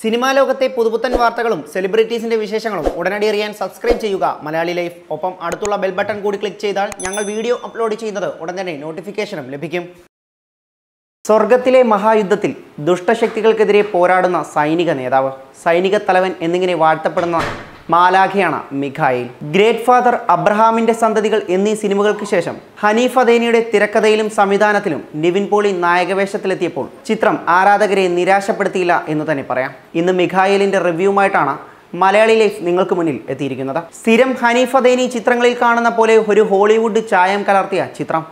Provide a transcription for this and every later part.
Cinema ലോകത്തെ പുതുപുത്തൻ വാർത്തകളും സെലിബ്രിറ്റീസിന്റെ വിശേഷങ്ങളും ഉടനടി അറിയാൻ സബ്സ്ക്രൈബ് ചെയ്യുക മലയാളി ലൈഫ്. ഒപ്പം അടുത്തുള്ള ബെൽ ബട്ടൺ കൂടി ക്ലിക്ക് ചെയ്താൽ ഞങ്ങൾ വീഡിയോ അപ്ലോഡ് ചെയ്യുന്നത് ഉടൻ തന്നെ നോട്ടിഫിക്കേഷനും ലഭിക്കും. സ്വർഗത്തിലെ മഹായുദ്ധത്തിൽ ദുഷ്ടശക്തികൾക്കെതിരെ പോരാടുന്ന സൈനിക നേതാവ്, സൈനിക തലവൻ എന്നിങ്ങനെ വാഴ്ത്തപ്പെടുന്ന മാലാഖയാണ് മിഖായേൽ. ഗ്രേറ്റ് ഫാദർ, അബ്രഹാമിന്റെ സന്തതികൾ എന്നീ സിനിമകൾക്ക് ശേഷം ഹനീഫ് അദേനിയുടെ തിരക്കഥയിലും സംവിധാനത്തിലും നിവിൻ പോളി നായകവേഷത്തിലെത്തിയപ്പോൾ ചിത്രം ആരാധകരെ നിരാശപ്പെടുത്തിയില്ല എന്ന് തന്നെ പറയാം. ഇന്ന് മിഖായേലിന്റെ റിവ്യൂമായിട്ടാണ് മലയാളി ലൈഫ് നിങ്ങൾക്ക് മുന്നിൽ എത്തിയിരിക്കുന്നത്. സ്ഥിരം ഹനീഫ് അദേനി ചിത്രങ്ങളിൽ കാണുന്ന പോലെ ഒരു ഹോളിവുഡ് ചായം കലർത്തിയ ചിത്രം.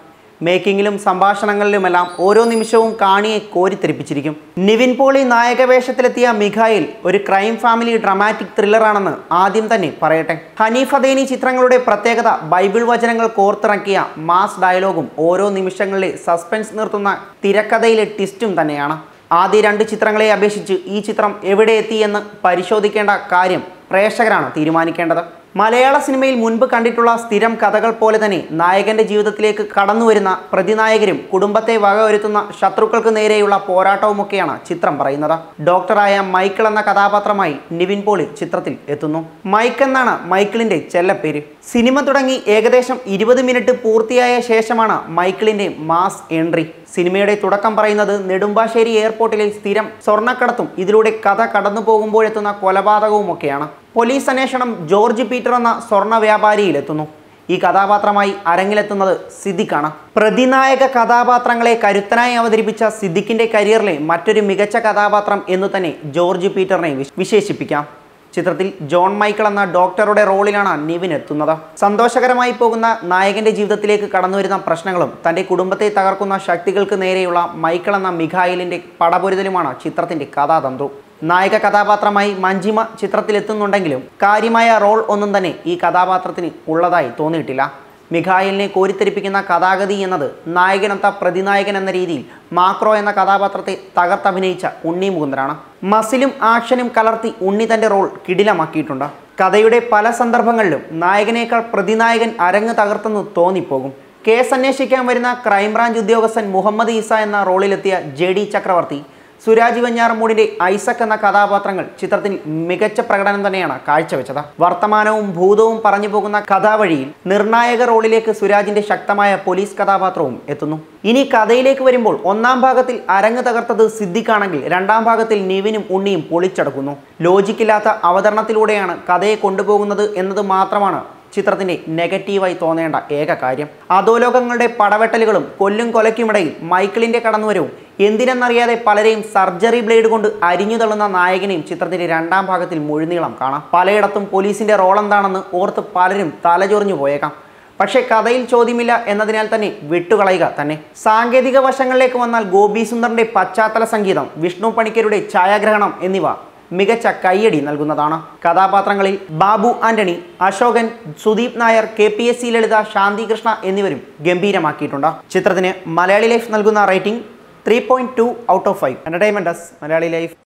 മേക്കിങ്ങിലും സംഭാഷണങ്ങളിലുമെല്ലാം ഓരോ നിമിഷവും കാണിയെ കോരിത്തെരിപ്പിച്ചിരിക്കും. നിവിൻ പോളി നായകവേഷത്തിലെത്തിയ മിഖായേൽ ഒരു ക്രൈം ഫാമിലി ഡ്രാമാറ്റിക് ത്രില്ലറാണെന്ന് ആദ്യം തന്നെ പറയട്ടെ. ഹനീഫ് അദേനി ചിത്രങ്ങളുടെ പ്രത്യേകത ബൈബിൾ വചനങ്ങൾ കോർത്തിറക്കിയ മാസ് ഡയലോഗും ഓരോ നിമിഷങ്ങളിലെ സസ്പെൻസ് നിർത്തുന്ന തിരക്കഥയിലെ ട്വിസ്റ്റും തന്നെയാണ്. ആദ്യ രണ്ട് ചിത്രങ്ങളെ അപേക്ഷിച്ച് ഈ ചിത്രം എവിടെ എത്തി എന്ന് പരിശോധിക്കേണ്ട കാര്യം പ്രേക്ഷകരാണ് തീരുമാനിക്കേണ്ടത്. മലയാള സിനിമയിൽ മുൻപ് കണ്ടിട്ടുള്ള സ്ഥിരം കഥകൾ പോലെ തന്നെ നായകന്റെ ജീവിതത്തിലേക്ക് കടന്നുവരുന്ന പ്രതിനായകരും കുടുംബത്തെ വകവരുത്തുന്ന ശത്രുക്കൾക്ക് നേരെയുള്ള പോരാട്ടവുമൊക്കെയാണ് ചിത്രം പറയുന്നത്. ഡോക്ടറായ മൈക്കിൾ എന്ന കഥാപാത്രമായി നിവിൻ പോളി ചിത്രത്തിൽ എത്തുന്നു. മൈക്ക് എന്നാണ് മൈക്കിളിന്റെ ചെല്ലപ്പേര്. സിനിമ തുടങ്ങി ഏകദേശം 20 മിനിറ്റ് പൂർത്തിയായ ശേഷമാണ് മൈക്കിളിന്റെ മാസ് എൻട്രി. സിനിമയുടെ തുടക്കം പറയുന്നത് നെടുമ്പാശ്ശേരി എയർപോർട്ടിലെ സ്ഥിരം സ്വർണ്ണക്കടത്തും ഇതിലൂടെ കഥ കടന്നു പോകുമ്പോഴെത്തുന്ന കൊലപാതകവുമൊക്കെയാണ്. പോലീസ് അന്വേഷണം ജോർജ് പീറ്റർ എന്ന സ്വർണ്ണ വ്യാപാരിയിലെത്തുന്നു. ഈ കഥാപാത്രമായി അരങ്ങിലെത്തുന്നത് സിദ്ദിഖാണ്. പ്രതിനായക കഥാപാത്രങ്ങളെ കരുത്തനായി അവതരിപ്പിച്ച സിദ്ദിഖിന്റെ കരിയറിലെ മറ്റൊരു മികച്ച കഥാപാത്രം എന്നു തന്നെ ജോർജ് പീറ്ററിനെ വിശേഷിപ്പിക്കാം. ചിത്രത്തിൽ ജോൺ മൈക്കിൾ എന്ന ഡോക്ടറുടെ റോളിലാണ് നിവിൻ എത്തുന്നത്. സന്തോഷകരമായി പോകുന്ന നായകന്റെ ജീവിതത്തിലേക്ക് കടന്നുവരുന്ന പ്രശ്നങ്ങളും തൻ്റെ കുടുംബത്തെ തകർക്കുന്ന ശക്തികൾക്ക് നേരെയുള്ള മൈക്കിൾ എന്ന മിഖായേലിന്റെ പടപൊരുതലുമാണ് ചിത്രത്തിന്റെ കഥാതന്തു. നായക കഥാപാത്രമായി മഞ്ജിമ ചിത്രത്തിലെത്തുന്നുണ്ടെങ്കിലും കാര്യമായ റോൾ ഒന്നും തന്നെ ഈ കഥാപാത്രത്തിന് ഉള്ളതായി തോന്നിയിട്ടില്ല. മിഖായേലിനെ കോരിത്തെരിപ്പിക്കുന്ന കഥാഗതി എന്നത് നായകനൊത്ത പ്രതിനായകൻ എന്ന രീതിയിൽ മാക്രോ എന്ന കഥാപാത്രത്തെ തകർത്തഭിനയിച്ച ഉണ്ണി മുകുന്ദനാണ്. മസിലും ആക്ഷനും കലർത്തി ഉണ്ണി തൻ്റെ റോൾ കിടിലമാക്കിയിട്ടുണ്ട്. കഥയുടെ പല സന്ദർഭങ്ങളിലും നായകനേക്കാൾ പ്രതിനായകൻ അരങ്ങ് തകർത്തെന്ന് തോന്നിപ്പോകും. കേസ് അന്വേഷിക്കാൻ വരുന്ന ക്രൈംബ്രാഞ്ച് ഉദ്യോഗസ്ഥൻ മുഹമ്മദ് ഈസ എന്ന റോളിലെത്തിയ JD ചക്രവർത്തി, സുരാജ് വെഞ്ഞാറമൂടിന്റെ ഐസക് എന്ന കഥാപാത്രങ്ങൾ ചിത്രത്തിൽ മികച്ച പ്രകടനം തന്നെയാണ് കാഴ്ചവെച്ചത്. വർത്തമാനവും ഭൂതവും പറഞ്ഞു പോകുന്ന കഥാവഴിയിൽ നിർണായക റോളിലേക്ക് സുരാജിന്റെ ശക്തമായ പോലീസ് കഥാപാത്രവും എത്തുന്നു. ഇനി കഥയിലേക്ക് വരുമ്പോൾ ഒന്നാം ഭാഗത്തിൽ അരങ്ങ് തകർത്തത് സിദ്ദിഖാണെങ്കിൽ രണ്ടാം ഭാഗത്തിൽ നിവിനും ഉണ്ണിയും പൊളിച്ചടക്കുന്നു. ലോജിക്കില്ലാത്ത അവതരണത്തിലൂടെയാണ് കഥയെ കൊണ്ടുപോകുന്നത് എന്നത് മാത്രമാണ് ചിത്രത്തിന്റെ നെഗറ്റീവായി തോന്നേണ്ട ഏക കാര്യം. അധോലോകങ്ങളുടെ പടവെട്ടലുകളും കൊല്ലും കൊലയ്ക്കുമിടയിൽ മൈക്കിളിന്റെ കടന്നുവരവും എന്തിനെന്നറിയാതെ പലരെയും സർജറി ബ്ലേഡ് കൊണ്ട് അരിഞ്ഞു തള്ളുന്ന നായകനെയും ചിത്രത്തിന്റെ രണ്ടാം ഭാഗത്തിൽ മുഴുനീളം കാണാം. പലയിടത്തും പോലീസിന്റെ റോൾ എന്താണെന്ന് ഓർത്ത് പലരും തലചൊറിഞ്ഞു പോയേക്കാം. പക്ഷേ കഥയിൽ ചോദ്യമില്ല എന്നതിനാൽ തന്നെ വിട്ടുകളയുക തന്നെ. സാങ്കേതിക വശങ്ങളിലേക്ക് വന്നാൽ ഗോപി സുന്ദറിന്റെ പശ്ചാത്തല സംഗീതം, വിഷ്ണു പണിക്കരുടെ ഛായാഗ്രഹണം എന്നിവ മികച്ച കയ്യടി നൽകുന്നതാണ്. കഥാപാത്രങ്ങളിൽ ബാബു ആന്റണി, അശോകൻ, സുദീപ് നായർ, KPSC ലളിത, ശാന്തി കൃഷ്ണ എന്നിവരും ഗംഭീരമാക്കിയിട്ടുണ്ട്. ചിത്രത്തിന് മലയാളി ലൈഫ് നൽകുന്ന rating 3.2 out of 5. Entertainment desk, Malayali life.